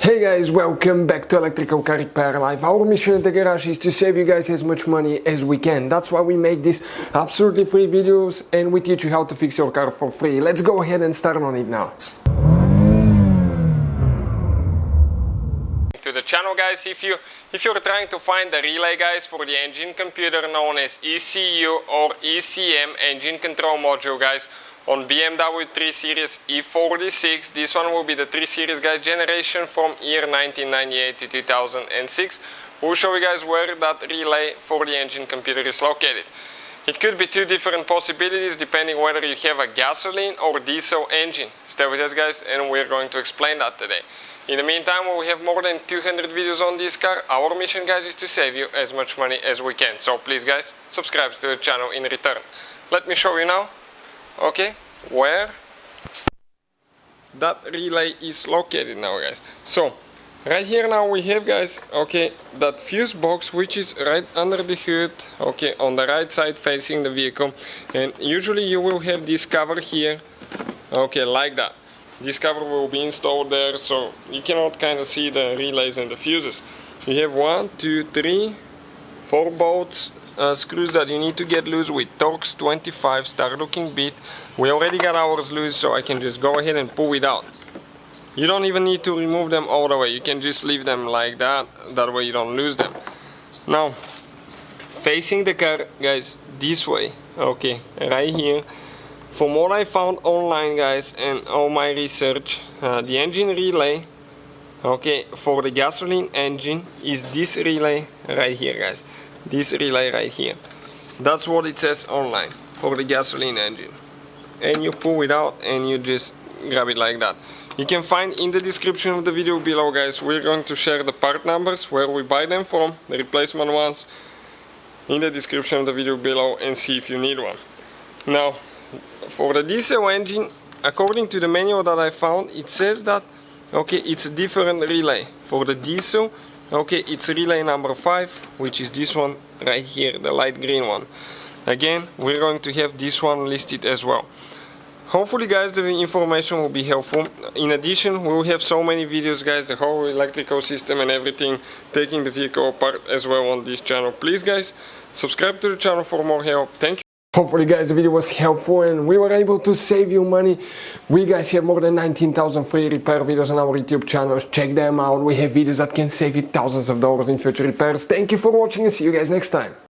Hey guys, welcome back to Electrical Car Repair Live. Our mission in the garage is to save you guys as much money as we can. That's why we make these absolutely free videos and we teach you how to fix your car for free. Let's go ahead and start on it now. To the channel, guys, if you're trying to find the relay, guys, for the engine computer known as ECU or ECM engine control module, guys, on BMW 3 Series E46, this one will be the 3 Series, guys, generation from year 1998 to 2006. We'll show you guys where that relay for the engine computer is located. It could be two different possibilities depending whether you have a gasoline or diesel engine. Stay with us, guys, and we're going to explain that today. In the meantime, we have more than 200 videos on this car. Our mission, guys, is to save you as much money as we can. So please, guys, subscribe to the channel in return. Let me show you now. Okay, where that relay is located now, guys. So right here now we have, guys, okay, that fuse box which is right under the hood, okay, on the right side facing the vehicle, and usually you will have this cover here, okay, like that. This cover will be installed there, so you cannot kind of see the relays and the fuses. You have 1, 2, 3, 4 bolts, screws that you need to get loose with Torx 25 star looking bit. We already got ours loose, so I can just go ahead and pull it out. You don't even need to remove them all the way, you can just leave them like that, that way you don't lose them. Now, facing the car, guys, this way, okay, right here. From what I found online, guys, and all my research, the engine relay, okay, for the gasoline engine is this relay right here, guys. This relay right here. That's what it says online for the gasoline engine. And you pull it out and you just grab it like that. You can find in the description of the video below, guys, we're going to share the part numbers, where we buy them from, the replacement ones, in the description of the video below, and see if you need one. Now, for the diesel engine, according to the manual that I found, it says that, okay, it's a different relay. For the diesel, okay, it's relay number 5, which is this one right here, the light green one. Again, we're going to have this one listed as well. Hopefully, guys, the information will be helpful. In addition, we will have so many videos, guys, the whole electrical system and everything, taking the vehicle apart as well on this channel. Please, guys, subscribe to the channel for more help. Thank you. Hopefully, guys, the video was helpful and we were able to save you money. We, guys, have more than 19,000 free repair videos on our YouTube channels. Check them out. We have videos that can save you thousands of dollars in future repairs. Thank you for watching and see you guys next time.